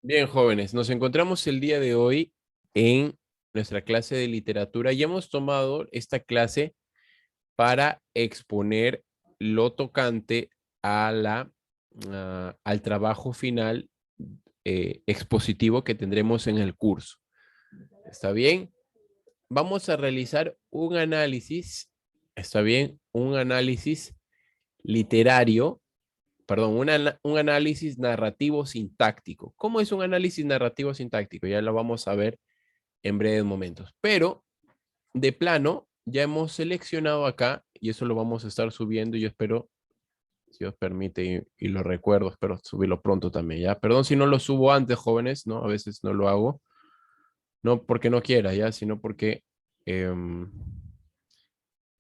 Bien, jóvenes, nos encontramos el día de hoy en nuestra clase de literatura y hemos tomado esta clase para exponer lo tocante a al trabajo final expositivo que tendremos en el curso. ¿Está bien? Vamos a realizar un análisis, ¿está bien? Un análisis literario, perdón, un análisis narrativo sintáctico. ¿Cómo es un análisis narrativo sintáctico? Ya lo vamos a ver en breves momentos. Pero de plano, ya hemos seleccionado acá, y eso lo vamos a estar subiendo, y yo espero, si os permite, y lo recuerdo, espero subirlo pronto también, ¿ya? Perdón si no lo subo antes, jóvenes, ¿no? A veces no lo hago, no porque no quiera, ¿ya? Sino porque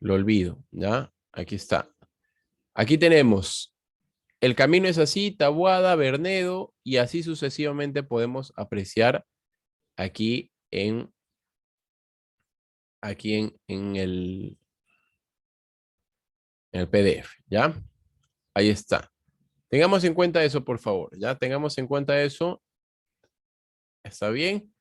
lo olvido, ¿ya? Aquí está. Aquí tenemos, el camino es así, Taboada, Bernedo, y así sucesivamente podemos apreciar aquí en el PDF, ¿ya? Ahí está. Tengamos en cuenta eso, por favor, ¿ya? Tengamos en cuenta eso. ¿Está bien?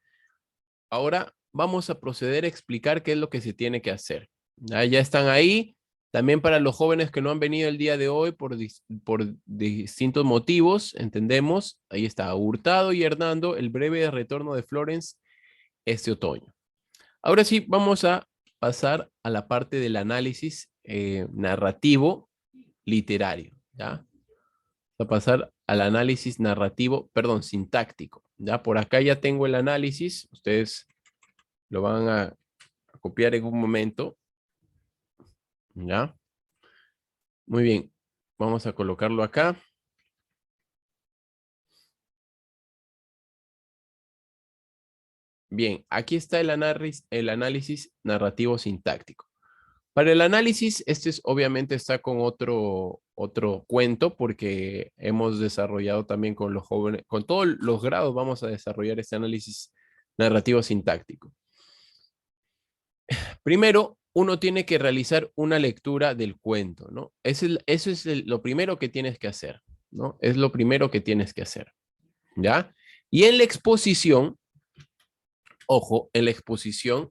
Ahora vamos a proceder a explicar qué es lo que se tiene que hacer. Ya están ahí. También para los jóvenes que no han venido el día de hoy por distintos motivos, entendemos. Ahí está Hurtado y Hernando, el breve retorno de Florence este otoño. Ahora sí, vamos a pasar a la parte del análisis narrativo literario, ¿ya? A pasar al análisis narrativo, perdón, sintáctico. Ya por acá ya tengo el análisis, ustedes lo van a copiar en un momento. Ya. Muy bien, vamos a colocarlo acá. Bien, aquí está el análisis narrativo sintáctico. Para el análisis, obviamente está con otro cuento porque hemos desarrollado también con los jóvenes, con todos los grados vamos a desarrollar este análisis narrativo sintáctico. Primero, uno tiene que realizar una lectura del cuento, ¿no? Eso es lo primero que tienes que hacer, ¿no? Es lo primero que tienes que hacer, ¿ya? Y en la exposición, ojo, en la exposición,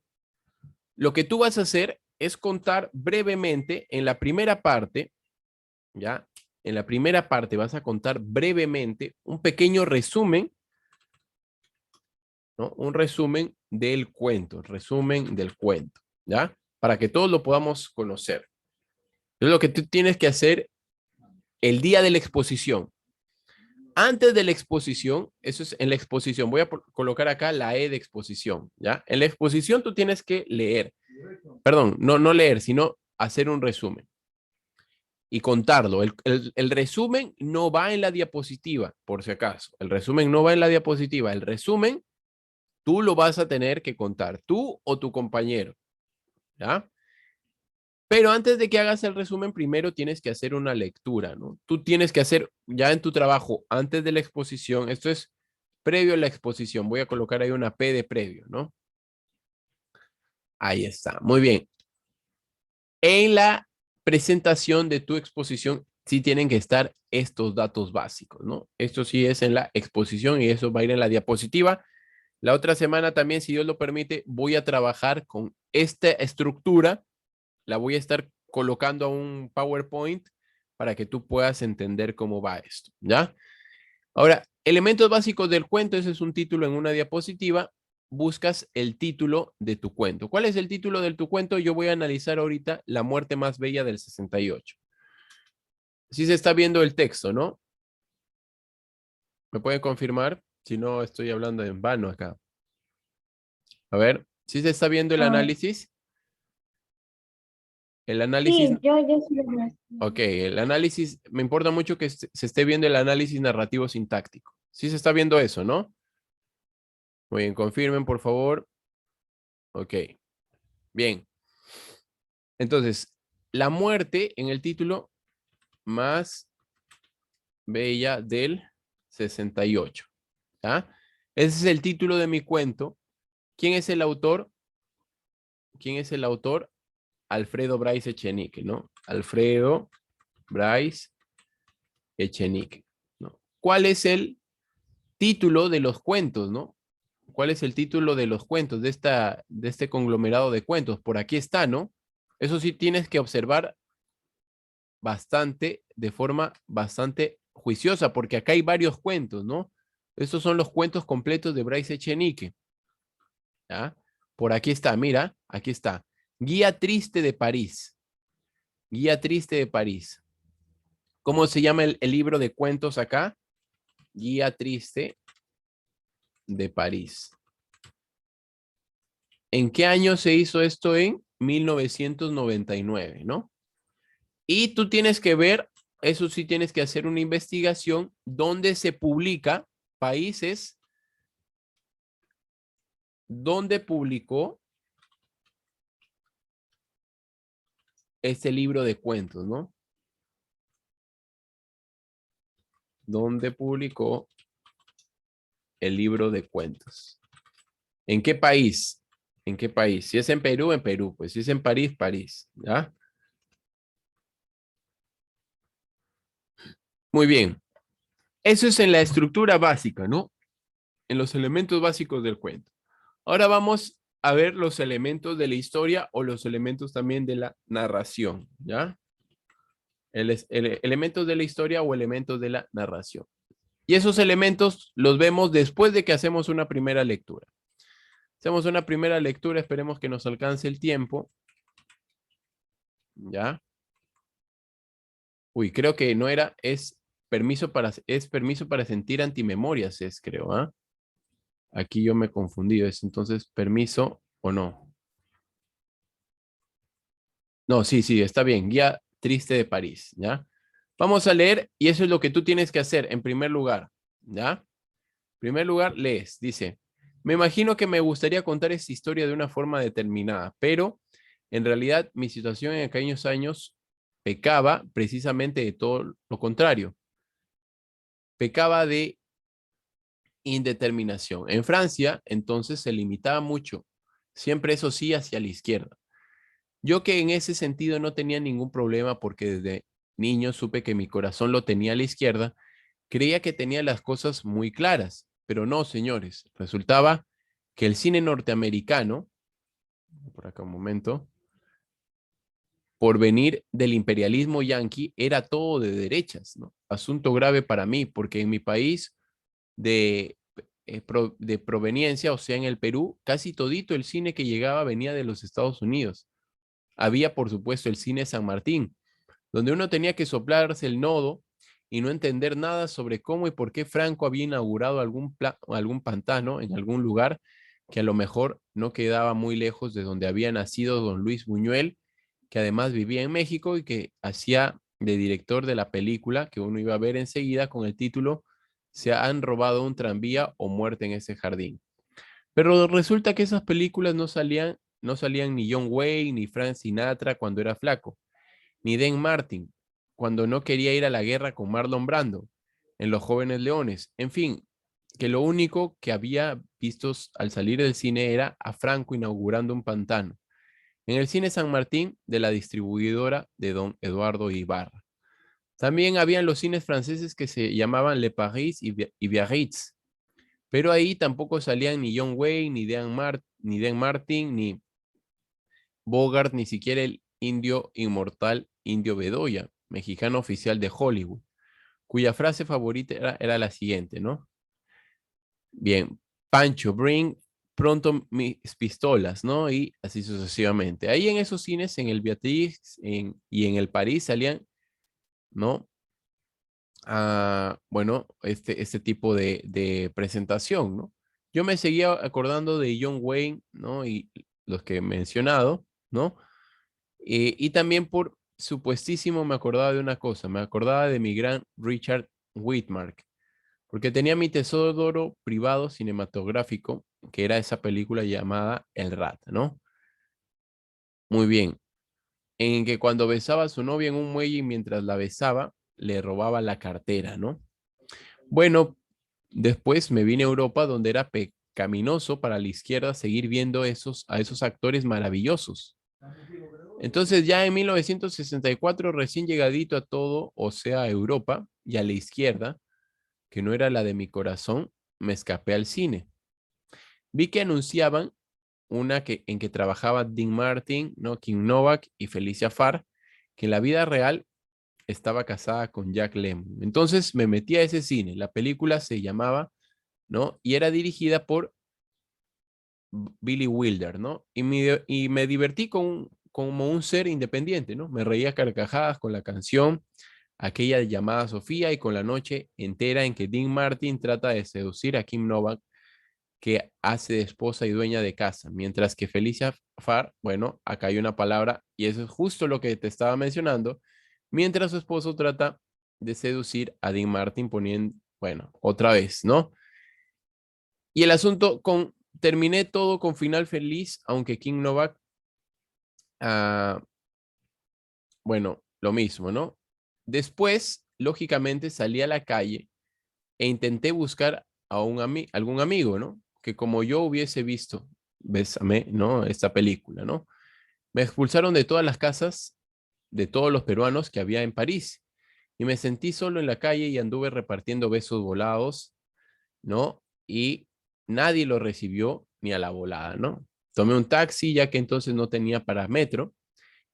lo que tú vas a hacer es contar brevemente en la primera parte, ¿ya? En la primera parte vas a contar brevemente un pequeño resumen, ¿no? Un resumen del cuento, ¿ya? Para que todos lo podamos conocer. Entonces, lo que tú tienes que hacer el día de la exposición. Antes de la exposición, eso es en la exposición, voy a colocar acá la E de exposición, ¿ya? En la exposición tú tienes que leer, perdón, no leer, sino hacer un resumen y contarlo. El resumen no va en la diapositiva, por si acaso. El resumen no va en la diapositiva. El resumen tú lo vas a tener que contar, tú o tu compañero, ¿ya? Pero antes de que hagas el resumen, primero tienes que hacer una lectura, ¿no? Tú tienes que hacer ya en tu trabajo, antes de la exposición, esto es previo a la exposición, voy a colocar ahí una P de previo, ¿no? Ahí está, muy bien. En la presentación de tu exposición, sí tienen que estar estos datos básicos, ¿no? Esto sí es en la exposición y eso va a ir en la diapositiva. La otra semana también, si Dios lo permite, voy a trabajar con esta estructura, la voy a estar colocando a un PowerPoint para que tú puedas entender cómo va esto, ¿ya? Ahora, elementos básicos del cuento, ese es un título en una diapositiva, buscas el título de tu cuento. ¿Cuál es el título de tu cuento? Yo voy a analizar ahorita La muerte más bella del 68. Sí se está viendo el texto, ¿no? ¿Me pueden confirmar? Si no, estoy hablando en vano acá. A ver, ¿sí se está viendo el Ah, análisis? El análisis, sí, yo sí lo veo. ok, el análisis, me importa mucho que se esté viendo el análisis narrativo sintáctico. Sí se está viendo eso, ¿no? Muy bien, confirmen, por favor. Ok, bien. Entonces, la muerte en el título más bella del 68. ¿Ya? Ese es el título de mi cuento. ¿Quién es el autor? ¿Quién es el autor? Alfredo Bryce Echenique, ¿no? Alfredo Bryce Echenique, ¿no? ¿Cuál es el título de los cuentos, ¿no? ¿Cuál es el título de los cuentos, de este conglomerado de cuentos? Por aquí está, ¿no? Eso sí tienes que observar bastante, de forma bastante juiciosa, porque acá hay varios cuentos, ¿no? Estos son los cuentos completos de Bryce Echenique, ¿ya? Por aquí está, mira, aquí está. Guía Triste de París. Guía Triste de París. ¿Cómo se llama el libro de cuentos acá? Guía Triste de París. ¿En qué año se hizo esto? En 1999, ¿no? Y tú tienes que ver, eso sí tienes que hacer una investigación donde se publica países donde publicó este libro de cuentos, ¿no? Donde publicó el libro de cuentos. ¿En qué país? ¿En qué país? Si es en Perú, en Perú. Pues si es en París, París. ¿Ya? Muy bien. Eso es en la estructura básica, ¿no? En los elementos básicos del cuento. Ahora vamos a ver los elementos de la historia o los elementos también de la narración, ¿ya? Elementos de la historia o elementos de la narración. Y esos elementos los vemos después de que hacemos una primera lectura. Hacemos una primera lectura, esperemos que nos alcance el tiempo. ¿Ya? Uy, creo que no era, es permiso para sentir antimemorias, es creo, ¿ah? Aquí yo me he confundido, es entonces permiso o no. No, sí, sí, está bien. Guía Triste de París, ¿ya? Vamos a leer y eso es lo que tú tienes que hacer en primer lugar, ¿ya? En primer lugar, lees, dice, me imagino que me gustaría contar esta historia de una forma determinada, pero en realidad mi situación en aquellos años pecaba precisamente de todo lo contrario. Pecaba de indeterminación. En Francia, entonces se limitaba mucho, siempre eso sí, hacia la izquierda. Yo que en ese sentido no tenía ningún problema porque desde niño supe que mi corazón lo tenía a la izquierda, creía que tenía las cosas muy claras, pero no, señores. Resultaba que el cine norteamericano, por acá un momento, por venir del imperialismo yanqui, era todo de derechas, ¿no? Asunto grave para mí, porque en mi país de, de proveniencia, o sea, en el Perú, casi todito el cine que llegaba venía de los Estados Unidos. Había, por supuesto, el cine San Martín, donde uno tenía que soplarse el nodo y no entender nada sobre cómo y por qué Franco había inaugurado algún pantano en algún lugar que a lo mejor no quedaba muy lejos de donde había nacido don Luis Buñuel, que además vivía en México y que hacía de director de la película que uno iba a ver enseguida con el título Se han robado un tranvía o muerte en ese jardín. Pero resulta que esas películas no salían ni John Wayne ni Frank Sinatra cuando era flaco ni Dan Martin, cuando no quería ir a la guerra con Marlon Brando, en Los Jóvenes Leones. En fin, que lo único que había visto al salir del cine era a Franco inaugurando un pantano, en el cine San Martín de la distribuidora de don Eduardo Ibarra. También habían los cines franceses que se llamaban Le Paris y Biarritz, pero ahí tampoco salían ni John Wayne, ni Dan Martin, ni Bogart, ni siquiera el indio inmortal Indio Bedoya, mexicano oficial de Hollywood, cuya frase favorita era la siguiente, ¿no? Bien, Pancho, bring pronto mis pistolas, ¿no? Y así sucesivamente. Ahí en esos cines, en el Beatriz y en el París salían, ¿no? Bueno, este tipo de presentación, ¿no? Yo me seguía acordando de John Wayne, ¿no? Y los que he mencionado, ¿no? Y también por supuestísimo me acordaba de una cosa, me acordaba de mi gran Richard Widmark, porque tenía mi tesoro privado cinematográfico, que era esa película llamada El Rat, ¿no? Muy bien, en que cuando besaba a su novia en un muelle y mientras la besaba, le robaba la cartera, ¿no? Bueno, después me vine a Europa donde era pecaminoso para la izquierda seguir viendo a esos actores maravillosos. Entonces ya en 1964, recién llegadito a todo, o sea, a Europa y a la izquierda, que no era la de mi corazón, me escapé al cine. Vi que anunciaban en que trabajaba Dean Martin, ¿no? Kim Novak y Felicia Farr, que en la vida real estaba casada con Jack Lemmon. Entonces me metí a ese cine. La película se llamaba, ¿no? Y era dirigida por Billy Wilder, ¿no? Y me divertí como un ser independiente, ¿no? Me reía a carcajadas con la canción, aquella llamada Sofía, y con la noche entera en que Dean Martin trata de seducir a Kim Novak, que hace de esposa y dueña de casa, mientras que Felicia Farr, bueno, acá hay una palabra, y eso es justo lo que te estaba mencionando, mientras su esposo trata de seducir a Dean Martin poniendo, bueno, otra vez, ¿no? Y el asunto terminé todo con final feliz, aunque King Novak, ah, bueno, lo mismo, ¿no? Después, lógicamente, salí a la calle e intenté buscar a algún amigo, ¿no? Que como yo hubiese visto, Bésame, ¿no? Esta película, ¿no? Me expulsaron de todas las casas de todos los peruanos que había en París y me sentí solo en la calle y anduve repartiendo besos volados, ¿no? Y nadie lo recibió ni a la volada, ¿no? Tomé un taxi ya que entonces no tenía parametro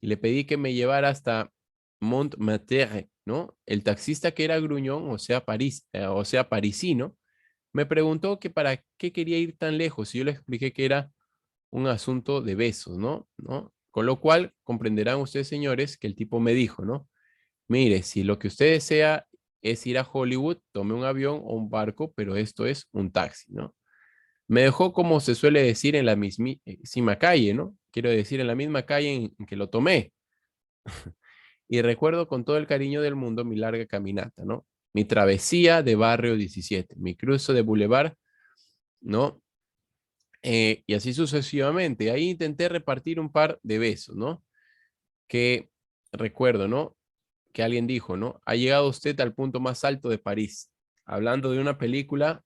y le pedí que me llevara hasta Montmartre, ¿no? El taxista, que era gruñón, o sea, parisino, me preguntó que para qué quería ir tan lejos y yo le expliqué que era un asunto de besos, ¿no? ¿No? Con lo cual comprenderán ustedes, señores, que el tipo me dijo, ¿no? Mire, si lo que usted desea es ir a Hollywood, tome un avión o un barco, pero esto es un taxi, ¿no? Me dejó, como se suele decir, en la mismísima calle, ¿no? Quiero decir, en la misma calle en que lo tomé. Y recuerdo con todo el cariño del mundo mi larga caminata, ¿no? Mi travesía de Barrio 17, mi cruce de Boulevard, ¿no? Y así sucesivamente. Ahí intenté repartir un par de besos, ¿no? Que recuerdo, ¿no? Que alguien dijo, ¿no? Ha llegado usted al punto más alto de París, hablando de una película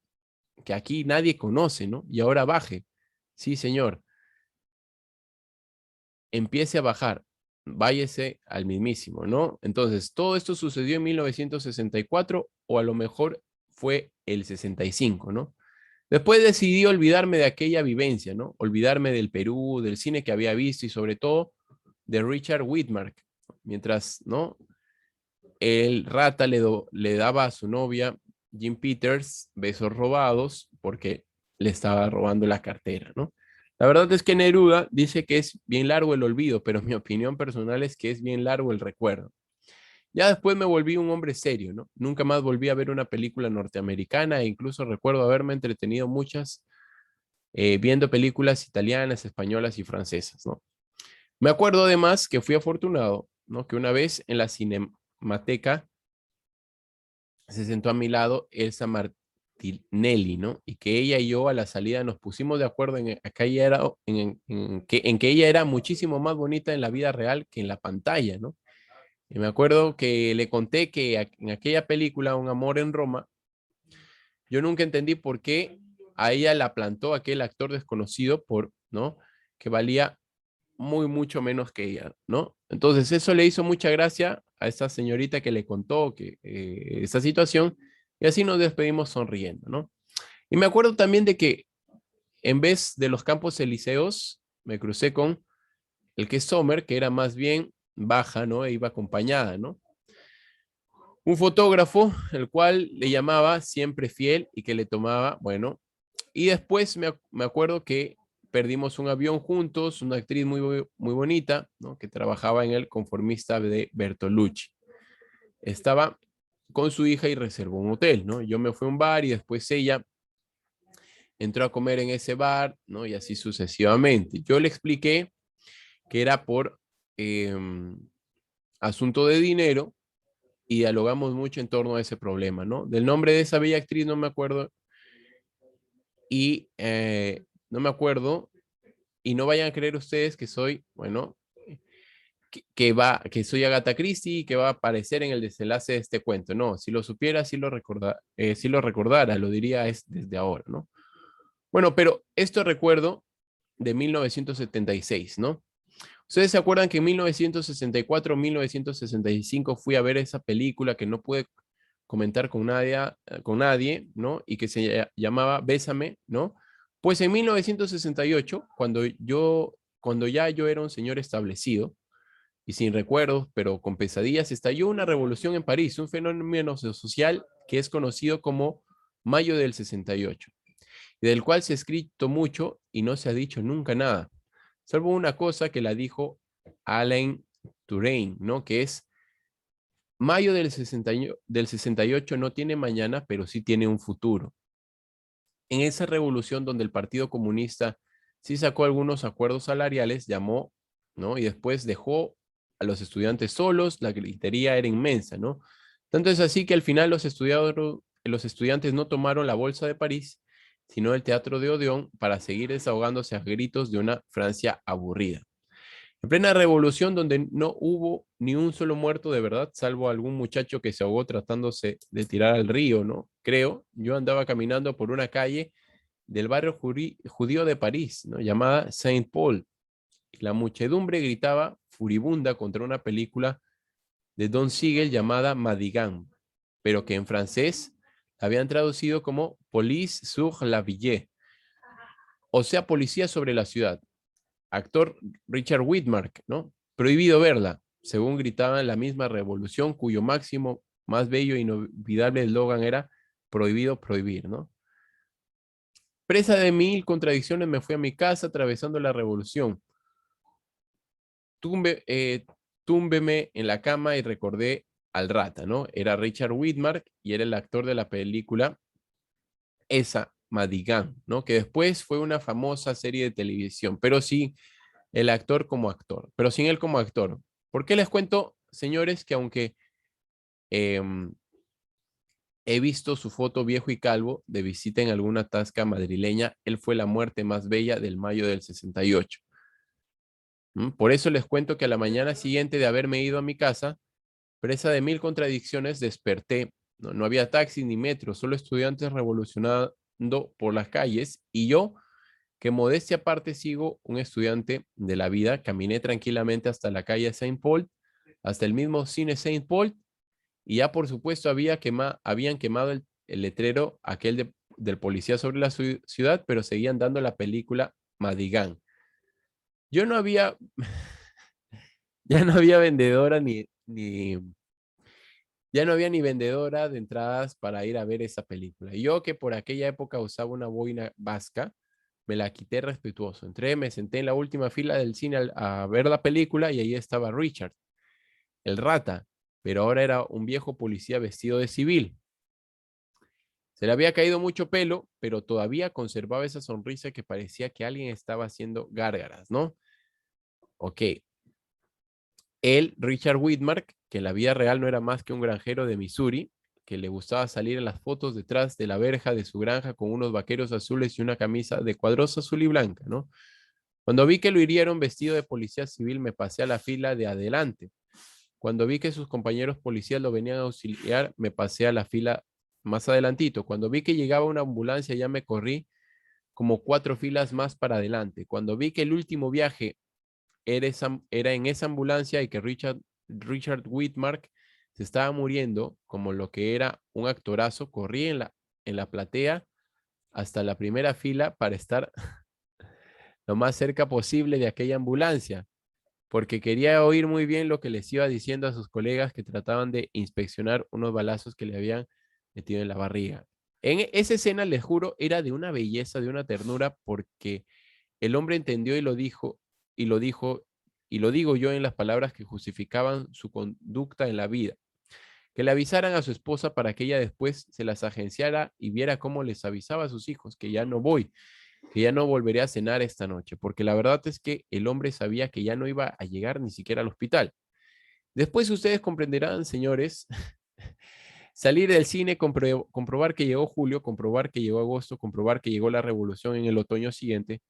que aquí nadie conoce, ¿no? Y ahora baje. Sí, señor. Empiece a bajar. Váyase al mismísimo, ¿no? Entonces, todo esto sucedió en 1964 o a lo mejor fue el 65, ¿no? Después decidí olvidarme de aquella vivencia, ¿no? Olvidarme del Perú, del cine que había visto y sobre todo de Richard Widmark. Mientras, ¿no? El rata le daba a su novia, Jim Peters, besos robados porque le estaba robando la cartera, ¿no? La verdad es que Neruda dice que es bien largo el olvido, pero mi opinión personal es que es bien largo el recuerdo. Ya después me volví un hombre serio, ¿no? Nunca más volví a ver una película norteamericana e incluso recuerdo haberme entretenido muchas viendo películas italianas, españolas y francesas, ¿no? Me acuerdo además que fui afortunado, ¿no? Que una vez en la Cinemateca se sentó a mi lado Elsa Martinelli, ¿no? Y que ella y yo a la salida nos pusimos de acuerdo en que ella era muchísimo más bonita en la vida real que en la pantalla, ¿no? Y me acuerdo que le conté que en aquella película, Un amor en Roma, yo nunca entendí por qué a ella la plantó aquel actor desconocido ¿no? Que valía mucho menos que ella, ¿no? Entonces eso le hizo mucha gracia a esa señorita que le contó esa situación y así nos despedimos sonriendo, ¿no? Y me acuerdo también de que en vez de los campos elíseos, me crucé con el que es Sommer, que era más bien baja, ¿no? E iba acompañada, ¿no? Un fotógrafo, el cual le llamaba siempre fiel y que le tomaba, bueno, y después me acuerdo que perdimos un avión juntos, una actriz muy bonita, ¿no? Que trabajaba en el conformista de Bertolucci. Estaba con su hija y reservó un hotel, ¿no? Yo me fui a un bar y después ella entró a comer en ese bar, ¿no? Y así sucesivamente. Yo le expliqué que era por eh, asunto de dinero y dialogamos mucho en torno a ese problema, ¿no? Del nombre de esa bella actriz no me acuerdo y no me acuerdo y no vayan a creer ustedes que soy, bueno, que soy Agatha Christie y que va a aparecer en el desenlace de este cuento. No, si lo supiera, si lo recordara, lo diría desde ahora, ¿no? Bueno, pero esto recuerdo de 1976, ¿no? ¿Ustedes se acuerdan que en 1964, 1965 fui a ver esa película que no pude comentar con nadie, ¿no? Y que se llamaba Bésame, ¿no? Pues en 1968, cuando ya yo era un señor establecido y sin recuerdos, pero con pesadillas, estalló una revolución en París, un fenómeno social que es conocido como Mayo del 68, y del cual se ha escrito mucho y no se ha dicho nunca nada, salvo una cosa que la dijo Alain Touraine, ¿no? Que es Mayo del 68 no tiene mañana, pero sí tiene un futuro. En esa revolución donde el Partido Comunista sí sacó algunos acuerdos salariales, llamó, ¿no? Y después dejó a los estudiantes solos, la gritería era inmensa, ¿no? Tanto es así que al final los estudiantes no tomaron la Bolsa de París, sino el Teatro de Odeón para seguir desahogándose a gritos de una Francia aburrida. En plena revolución donde no hubo ni un solo muerto de verdad, salvo algún muchacho que se ahogó tratándose de tirar al río, ¿no? Creo, yo andaba caminando por una calle del barrio judío de París, ¿no? Llamada Saint-Paul. Y la muchedumbre gritaba furibunda contra una película de Don Siegel llamada Madigan, pero que en francés habían traducido como Police sur la Ville, o sea, policía sobre la ciudad. Actor Richard Widmark, ¿no? Prohibido verla, según gritaban la misma revolución, cuyo máximo, más bello e inolvidable eslogan era prohibido prohibir, ¿no? Presa de mil contradicciones, me fui a mi casa atravesando la revolución. Tumbe, túmbeme en la cama y recordé al rata, ¿no? Era Richard Widmark y era el actor de la película esa, Madigan, ¿no? Que después fue una famosa serie de televisión, pero sí el actor como actor, pero sin él como actor. ¿Por qué les cuento, señores, que aunque eh, he visto su foto viejo y calvo de visita en alguna tasca madrileña, él fue la muerte más bella del mayo del 68? Por eso les cuento que a la mañana siguiente de haberme ido a mi casa, presa de mil contradicciones, desperté. No, no había taxi ni metro, solo estudiantes revolucionando por las calles y yo, que modestia aparte sigo un estudiante de la vida, caminé tranquilamente hasta la calle Saint Paul, hasta el mismo cine Saint Paul, y ya por supuesto habían quemado el letrero aquel del policía sobre la ciudad, pero seguían dando la película Madigan. Yo no había, ya no había vendedora ya no había ni vendedora de entradas para ir a ver esa película. Yo, que por aquella época usaba una boina vasca, me la quité respetuoso. Entré, me senté en la última fila del cine a ver la película y ahí estaba Richard, el rata, pero ahora era un viejo policía vestido de civil. Se le había caído mucho pelo, pero todavía conservaba esa sonrisa que parecía que alguien estaba haciendo gárgaras, ¿no? Ok. Él, Richard Widmark, que en la vida real no era más que un granjero de Missouri, que le gustaba salir en las fotos detrás de la verja de su granja con unos vaqueros azules y una camisa de cuadros azul y blanca, ¿no? Cuando vi que lo hirieron vestido de policía civil, me pasé a la fila de adelante. Cuando vi que sus compañeros policías lo venían a auxiliar, me pasé a la fila más adelantito. Cuando vi que llegaba una ambulancia, ya me corrí como 4 filas más para adelante. Cuando vi que el último viaje era en esa ambulancia y que Richard Whitmark se estaba muriendo, como lo que era un actorazo, corrí en la platea hasta la primera fila para estar lo más cerca posible de aquella ambulancia, porque quería oír muy bien lo que les iba diciendo a sus colegas que trataban de inspeccionar unos balazos que le habían metido en la barriga. En esa escena, les juro, era de una belleza, de una ternura, porque el hombre entendió y lo dijo, y lo digo yo en las palabras que justificaban su conducta en la vida. Que le avisaran a su esposa para que ella después se las agenciara y viera cómo les avisaba a sus hijos que ya no voy, que ya no volveré a cenar esta noche, porque la verdad es que el hombre sabía que ya no iba a llegar ni siquiera al hospital. Después ustedes comprenderán, señores, salir del cine, comprobar que llegó julio, comprobar que llegó agosto, comprobar que llegó la revolución en el otoño siguiente,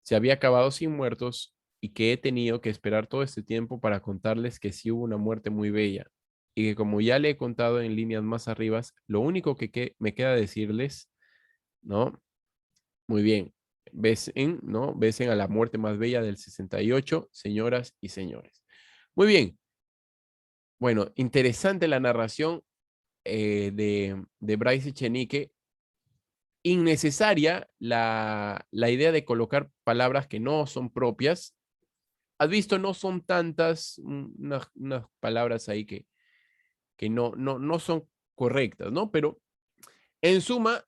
se había acabado sin muertos y que he tenido que esperar todo este tiempo para contarles que sí hubo una muerte muy bella y que como ya le he contado en líneas más arriba, lo único que me queda decirles, ¿no? Muy bien, besen, ¿no? Besen a la muerte más bella del 68, señoras y señores. Muy bien, bueno, interesante la narración. de Bryce Echenique, innecesaria la idea de colocar palabras que no son propias. Has visto, no son tantas, unas palabras ahí que no son correctas, ¿no? Pero en suma,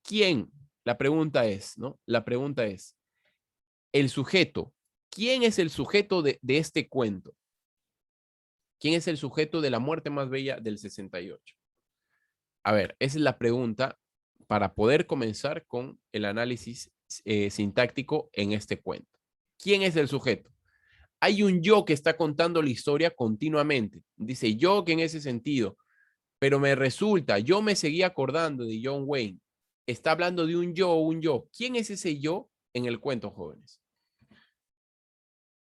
¿quién? La pregunta es, ¿no? La pregunta es, el sujeto. ¿Quién es el sujeto de este cuento? ¿Quién es el sujeto de La muerte más bella del 68? A ver, esa es la pregunta para poder comenzar con el análisis sintáctico en este cuento. ¿Quién es el sujeto? Hay un yo que está contando la historia continuamente. Dice yo que en ese sentido, pero me resulta, yo me seguía acordando de John Wayne. Está hablando de un yo o un yo. ¿Quién es ese yo en el cuento, jóvenes?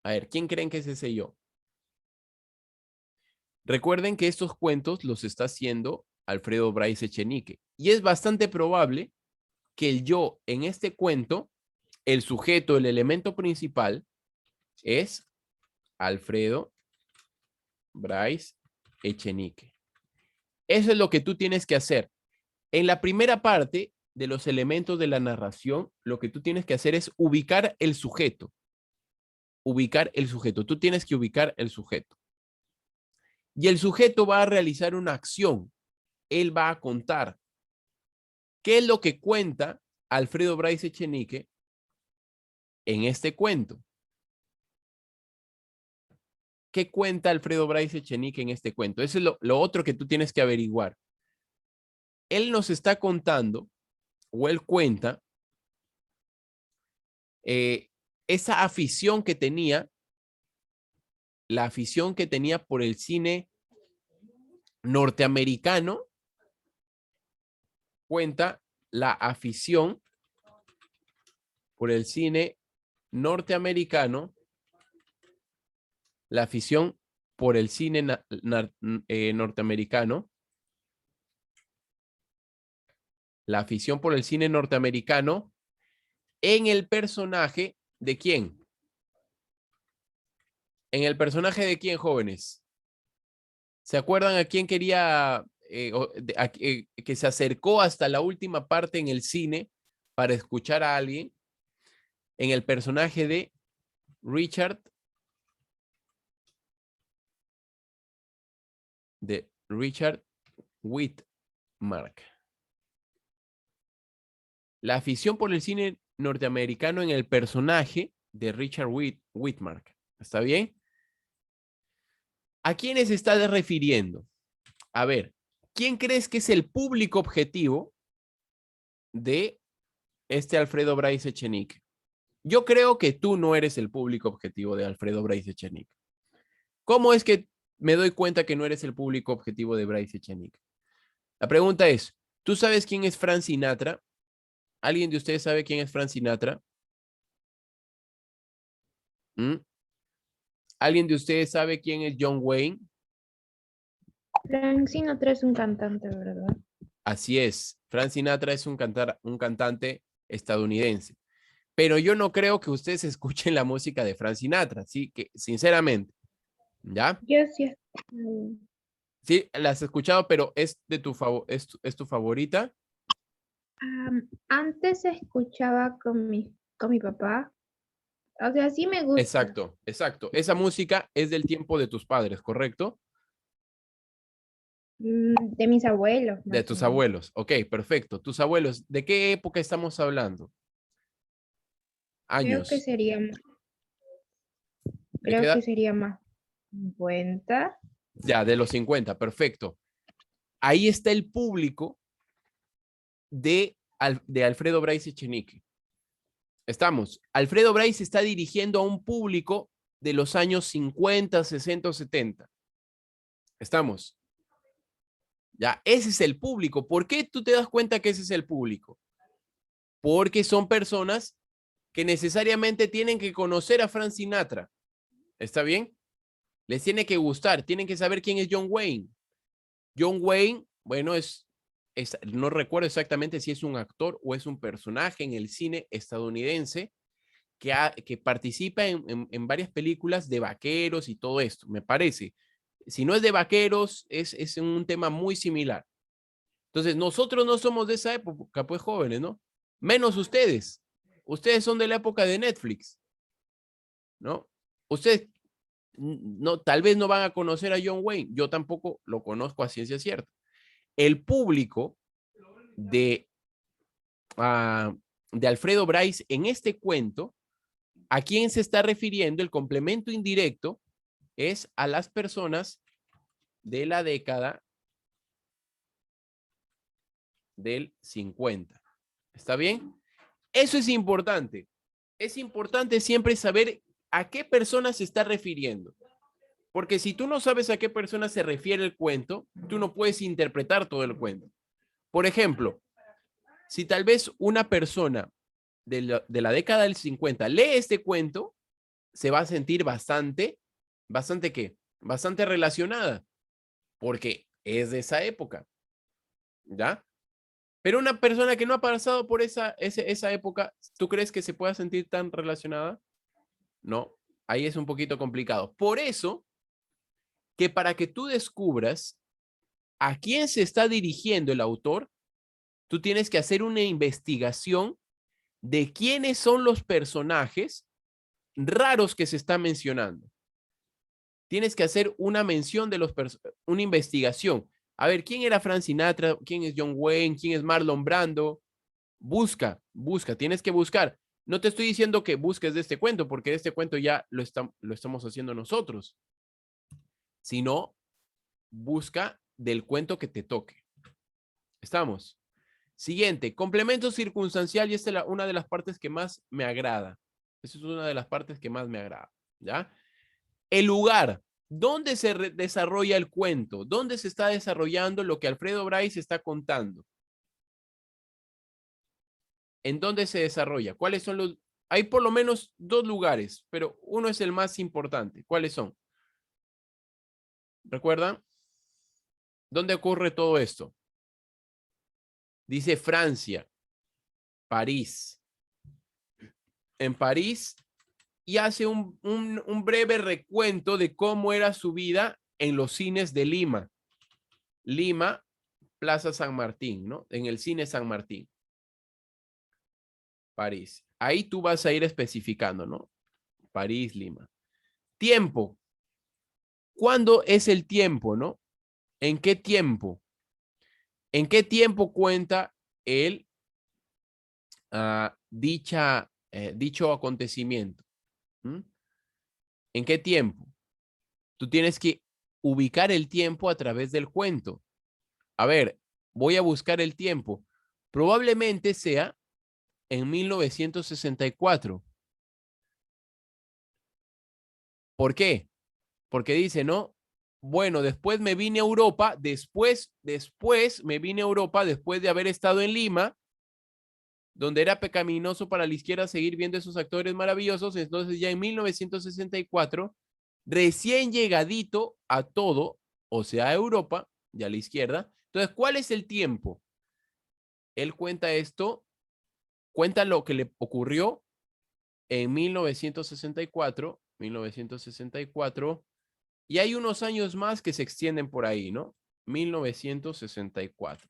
A ver, ¿quién creen que es ese yo? Recuerden que estos cuentos los está haciendo Alfredo Bryce Echenique. Y es bastante probable que el yo en este cuento, el sujeto, el elemento principal, es Alfredo Bryce Echenique. Eso es lo que tú tienes que hacer. En la primera parte de los elementos de la narración, lo que tú tienes que hacer es ubicar el sujeto. Ubicar el sujeto. Tú tienes que ubicar el sujeto. Y el sujeto va a realizar una acción. Él va a contar. ¿Qué es lo que cuenta Alfredo Bryce Echenique en este cuento? ¿Qué cuenta Alfredo Bryce Echenique en este cuento? Eso es lo otro que tú tienes que averiguar. Él nos está contando, o él cuenta, esa afición que tenía, la afición que tenía por el cine norteamericano, cuenta la afición por el cine norteamericano, la afición por el cine norteamericano, la afición por el cine norteamericano en el personaje de quién. En el personaje de quién, jóvenes. ¿Se acuerdan a quién quería, que se acercó hasta la última parte en el cine para escuchar a alguien? En el personaje de Richard Whitmark. La afición por el cine norteamericano en el personaje de Richard Whitmark. ¿Está bien? ¿A quiénes está refiriendo? A ver, ¿quién crees que es el público objetivo de este Alfredo Bryce Echenique? Yo creo que tú no eres el público objetivo de Alfredo Bryce Echenique. ¿Cómo es que me doy cuenta que no eres el público objetivo de Bryce Echenique? La pregunta es, ¿tú sabes quién es Frank Sinatra? ¿Alguien de ustedes sabe quién es Frank Sinatra? ¿Mm? ¿Alguien de ustedes sabe quién es John Wayne? Frank Sinatra es un cantante, ¿verdad? Así es, Frank Sinatra es un cantante estadounidense. Pero yo no creo que ustedes escuchen la música de Frank Sinatra, sí, que sinceramente, ¿ya? Yo sí. Sí, la has escuchado, pero es de es tu favorita. Antes escuchaba con mi papá. O sea, sí me gusta. Exacto, exacto. Esa música es del tiempo de tus padres, ¿correcto? De mis abuelos, De más o tus menos. abuelos. Ok, perfecto. Tus abuelos, ¿de qué época estamos hablando? Creo que Años. sería, ¿De qué creo que edad? sería más 50. Ya, de los 50, perfecto. Ahí está el público de Alfredo Bryce Echenique. Estamos. Alfredo Bryce está dirigiendo a un público de los años 50, 60, 70. Estamos. Ya, ese es el público. ¿Por qué tú te das cuenta que ese es el público? Porque son personas que necesariamente tienen que conocer a Frank Sinatra. ¿Está bien? Les tiene que gustar, tienen que saber quién es John Wayne. John Wayne, bueno, no recuerdo exactamente si es un actor o es un personaje en el cine estadounidense que participa en varias películas de vaqueros y todo esto, me parece. Si no es de vaqueros, es un tema muy similar. Entonces, nosotros no somos de esa época, pues jóvenes, ¿no? Menos ustedes. Ustedes son de la época de Netflix, ¿no? Ustedes no, tal vez no van a conocer a John Wayne. Yo tampoco lo conozco a ciencia cierta. El público de, de Alfredo Bryce en este cuento, ¿a quién se está refiriendo? El complemento indirecto es a las personas de la década del 50. ¿Está bien? Eso es importante. Es importante siempre saber a qué persona se está refiriendo. Porque si tú no sabes a qué persona se refiere el cuento, tú no puedes interpretar todo el cuento. Por ejemplo, si tal vez una persona de la década del 50 lee este cuento, se va a sentir bastante ¿qué? Bastante relacionada, porque es de esa época, ¿ya? Pero una persona que no ha pasado por esa época, ¿tú crees que se pueda sentir tan relacionada? No, ahí es un poquito complicado. Por eso, que para que tú descubras a quién se está dirigiendo el autor, tú tienes que hacer una investigación de quiénes son los personajes raros que se está mencionando. Tienes que hacer una mención de una investigación. A ver, ¿quién era Frank Sinatra? ¿Quién es John Wayne? ¿Quién es Marlon Brando? Busca, tienes que buscar. No te estoy diciendo que busques de este cuento, porque de este cuento ya lo estamos haciendo nosotros, sino busca del cuento que te toque. ¿Estamos? Siguiente, complemento circunstancial, y esta es una de las partes que más me agrada. Esa es una de las partes que más me agrada, ¿ya? El lugar, ¿dónde se desarrolla el cuento? ¿Dónde se está desarrollando lo que Alfredo Bryce está contando? ¿En dónde se desarrolla? ¿Cuáles son los...? Hay por lo menos dos lugares, pero uno es el más importante. ¿Cuáles son? ¿Recuerdan? ¿Dónde ocurre todo esto? Dice Francia, París. En París, y hace un breve recuento de cómo era su vida en los cines de Lima. Lima, Plaza San Martín, ¿no? En el cine San Martín. París. Ahí tú vas a ir especificando, ¿no? París, Lima. Tiempo. ¿Cuándo es el tiempo, no? ¿En qué tiempo? ¿En qué tiempo cuenta el dicho acontecimiento? ¿Mm? ¿En qué tiempo? Tú tienes que ubicar el tiempo a través del cuento. A ver, voy a buscar el tiempo. Probablemente sea en 1964. ¿Por qué? Porque dice, ¿no? Bueno, después me vine a Europa, después me vine a Europa después de haber estado en Lima, donde era pecaminoso para la izquierda seguir viendo esos actores maravillosos. Entonces ya en 1964, recién llegadito a todo, o sea, a Europa y a la izquierda. Entonces, ¿cuál es el tiempo? Él cuenta esto, cuenta lo que le ocurrió en 1964, y hay unos años más que se extienden por ahí, ¿no? 1964.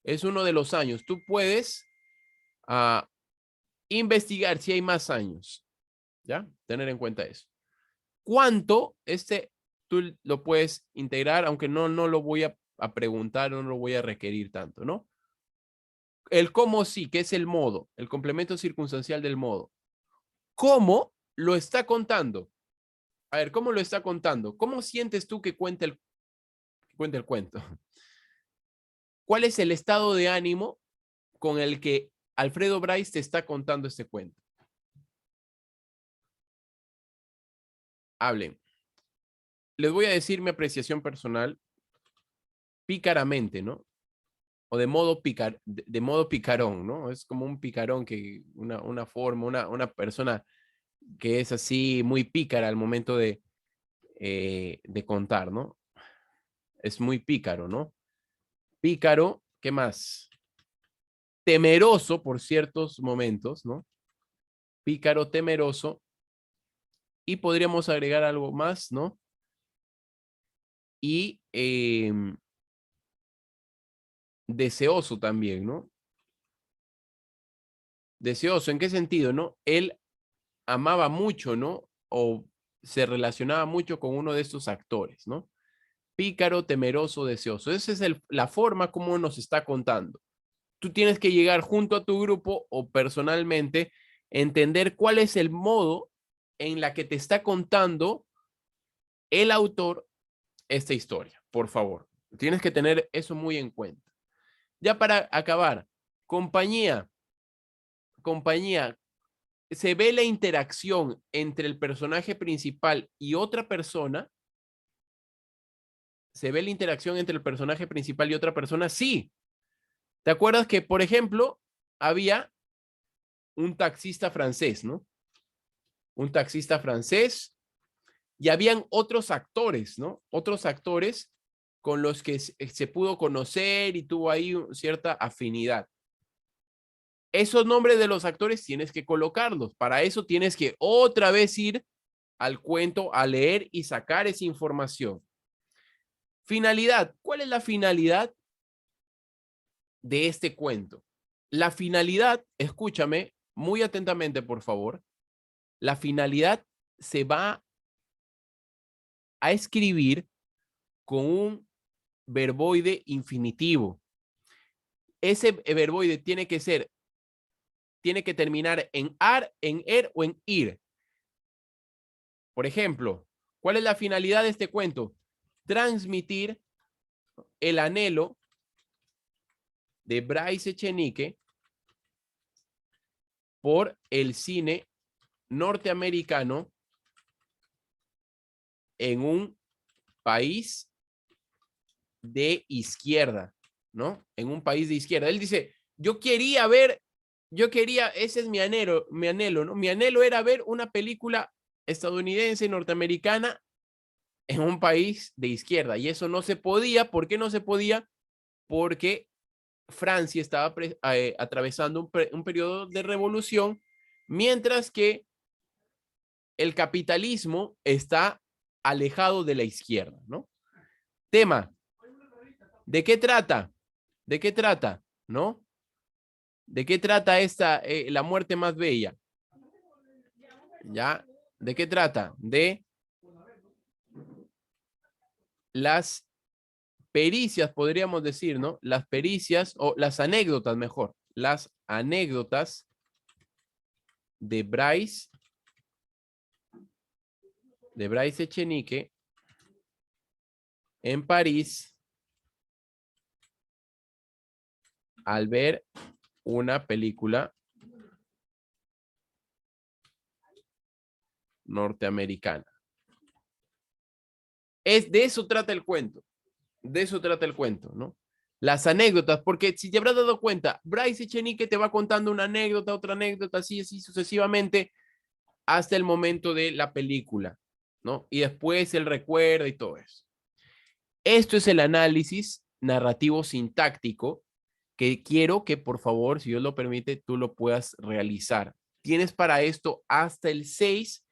Es uno de los años. Tú puedes investigar si hay más años, ¿ya? Tener en cuenta eso. ¿Cuánto? Tú lo puedes integrar, aunque no lo voy a preguntar, no lo voy a requerir tanto, ¿no? El cómo sí, que es el modo, el complemento circunstancial del modo. ¿Cómo lo está contando? A ver, ¿cómo lo está contando? ¿Cómo sientes tú que cuenta el cuento? ¿Cuál es el estado de ánimo con el que Alfredo Bryce te está contando este cuento? Hablen. Les voy a decir mi apreciación personal pícaramente, ¿no? O de modo de modo picarón, ¿no? Es como un picarón que una forma, una persona que es así muy pícara al momento de contar, ¿no? Es muy pícaro, ¿no? Pícaro, ¿qué más? Temeroso por ciertos momentos, ¿no? Pícaro, temeroso, y podríamos agregar algo más, ¿no? y deseoso también, ¿no? Deseoso, ¿en qué sentido, no? Él amaba mucho, ¿no? O se relacionaba mucho con uno de estos actores, ¿no? Pícaro, temeroso, deseoso. Esa es la forma como nos está contando. Tú tienes que llegar junto a tu grupo o personalmente, entender cuál es el modo en la que te está contando el autor esta historia, por favor. Tienes que tener eso muy en cuenta. Ya para acabar, compañía, compañía, se ve la interacción entre el personaje principal y otra persona. ¿Se ve la interacción entre el personaje principal y otra persona? Sí. ¿Te acuerdas que, por ejemplo, había un taxista francés, ¿no? Un taxista francés y habían otros actores, ¿no? Otros actores con los que se pudo conocer y tuvo ahí cierta afinidad. Esos nombres de los actores tienes que colocarlos. Para eso tienes que otra vez ir al cuento a leer y sacar esa información. Finalidad. ¿Cuál es la finalidad de este cuento? La finalidad, escúchame muy atentamente, por favor. La finalidad se va a escribir con un verboide infinitivo. Ese verboide tiene que terminar en ar, en er o en ir. Por ejemplo, ¿cuál es la finalidad de este cuento? Transmitir el anhelo de Bryce Echenique por el cine norteamericano en un país de izquierda, ¿no? En un país de izquierda. Él dice, ese es mi anhelo, ¿no? Mi anhelo era ver una película estadounidense, norteamericana, en un país de izquierda. Y eso no se podía. ¿Por qué no se podía? Porque Francia estaba atravesando un periodo de revolución, mientras que el capitalismo está alejado de la izquierda, ¿no? Tema, ¿de qué trata? ¿De qué trata? ¿No? ¿De qué trata la muerte más bella? ¿Ya? ¿De qué trata? De las pericias, podríamos decir, ¿no? Las pericias o las anécdotas, mejor. Las anécdotas de Bryce Echenique en París al ver una película norteamericana. De eso trata el cuento. De eso trata el cuento, ¿no? Las anécdotas, porque si te habrás dado cuenta, Bryce Echenique te va contando una anécdota, otra anécdota, así sucesivamente, hasta el momento de la película, ¿no? Y después el recuerdo y todo eso. Esto es el análisis narrativo sintáctico que quiero que, por favor, si Dios lo permite, tú lo puedas realizar. Tienes para esto hasta el 6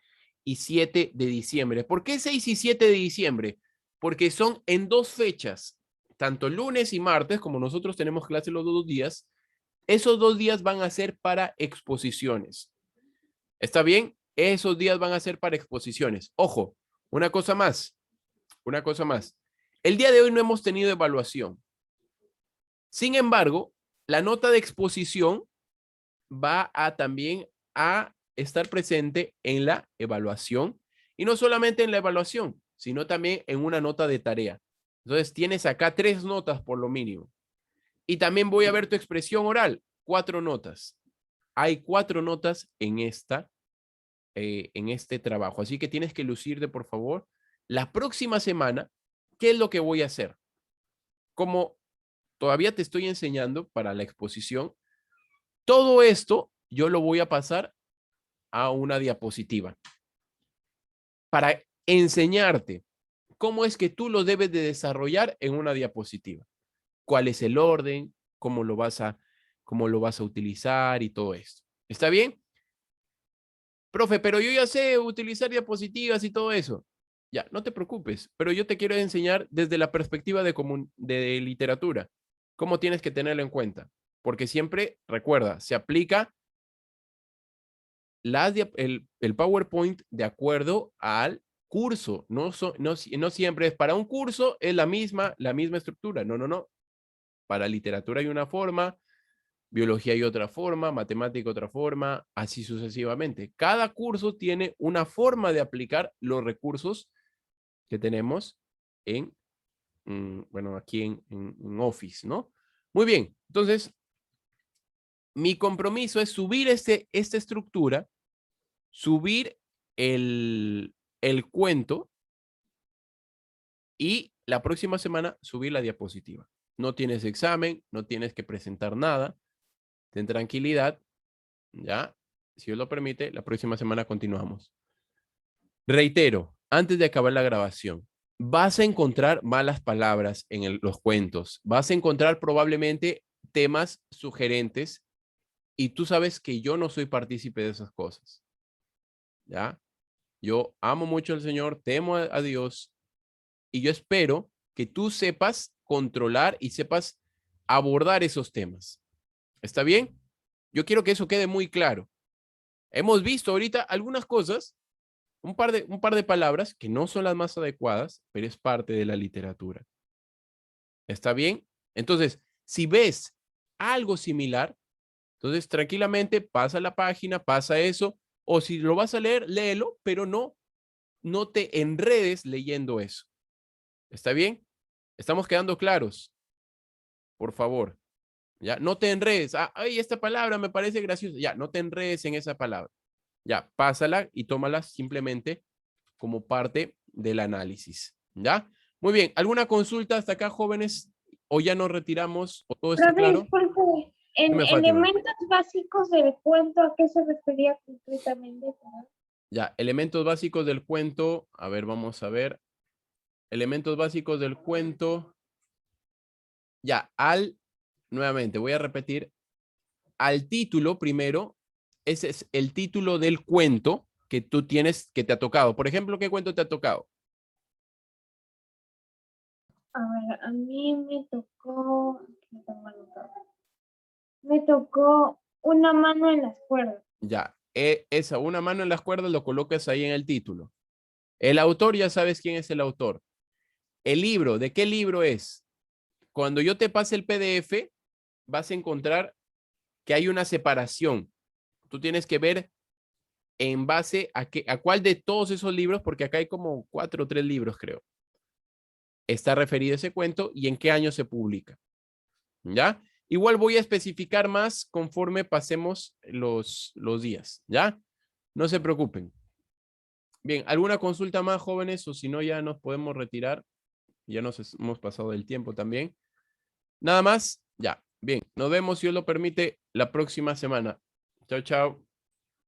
y 7 de diciembre. ¿Por qué 6 y 7 de diciembre? Porque son en dos fechas, tanto lunes y martes, como nosotros tenemos clase los 2 días, esos 2 días van a ser para exposiciones. ¿Está bien? Esos días van a ser para exposiciones. Ojo, una cosa más. El día de hoy no hemos tenido evaluación. Sin embargo, la nota de exposición va a también a estar presente en la evaluación y no solamente en la evaluación, sino también en una nota de tarea. Entonces tienes acá 3 notas por lo mínimo. Y también voy a ver tu expresión oral, 4 notas. Hay 4 notas en este trabajo. Así que tienes que lucirte, por favor. La próxima semana, ¿qué es lo que voy a hacer? Como todavía te estoy enseñando para la exposición, todo esto yo lo voy a pasar a una diapositiva para enseñarte cómo es que tú lo debes de desarrollar en una diapositiva. ¿Cuál es el orden? ¿Cómo lo vas a utilizar y todo esto? ¿Está bien? Profe, pero yo ya sé utilizar diapositivas y todo eso. Ya, no te preocupes, pero yo te quiero enseñar desde la perspectiva de literatura, cómo tienes que tenerlo en cuenta, porque siempre, recuerda, se aplica el PowerPoint de acuerdo al curso, no siempre es para un curso, es la misma estructura, no, para literatura hay una forma, biología hay otra forma, matemática otra forma, así sucesivamente. Cada curso tiene una forma de aplicar los recursos que tenemos en, bueno, aquí en Office, ¿no? Muy bien, entonces, mi compromiso es subir esta estructura, subir el cuento y la próxima semana subir la diapositiva. No tienes examen, no tienes que presentar nada, ten tranquilidad, ya, si Dios lo permite, la próxima semana continuamos. Reitero, antes de acabar la grabación, vas a encontrar malas palabras en los cuentos, vas a encontrar probablemente temas sugerentes y tú sabes que yo no soy partícipe de esas cosas, ¿ya? Yo amo mucho al Señor, temo a Dios y yo espero que tú sepas controlar y sepas abordar esos temas. ¿Está bien? Yo quiero que eso quede muy claro. Hemos visto ahorita algunas cosas, un par de palabras que no son las más adecuadas, pero es parte de la literatura. ¿Está bien? Entonces, si ves algo similar, entonces tranquilamente pasa la página, pasa eso, o si lo vas a leer, léelo, pero no te enredes leyendo eso. ¿Está bien? Estamos quedando claros, por favor. Ya, no te enredes. Ah, ay, esta palabra me parece graciosa. Ya, no te enredes en esa palabra. Ya, pásala y tómala simplemente como parte del análisis. ¿Ya? Muy bien. ¿Alguna consulta hasta acá, jóvenes? ¿O ya nos retiramos? ¿O todo está Profe, claro? disculpe, en Dime, Fátima. elementos básicos del cuento, ¿a qué se refería concretamente? Ya, elementos básicos del cuento. A ver, vamos a ver. Elementos básicos del cuento. Ya, nuevamente, voy a repetir, al título primero, ese es el título del cuento que tú tienes, que te ha tocado. Por ejemplo, ¿qué cuento te ha tocado? A ver, a mí me tocó, me tocó una mano en las cuerdas. Ya, esa, una mano en las cuerdas, lo colocas ahí en el título. El autor, ya sabes quién es el autor. El libro, ¿de qué libro es? Cuando yo te pase el PDF, vas a encontrar que hay una separación. Tú tienes que ver en base a cuál de todos esos libros, porque acá hay como 4 o 3 libros, creo, está referido ese cuento y en qué año se publica. ¿Ya? Igual voy a especificar más conforme pasemos los días, ¿ya? No se preocupen. Bien, ¿alguna consulta más, jóvenes? O si no, ya nos podemos retirar. Ya hemos pasado del tiempo también. Nada más, ya. Bien, nos vemos, si Dios lo permite, la próxima semana. Chao, chao.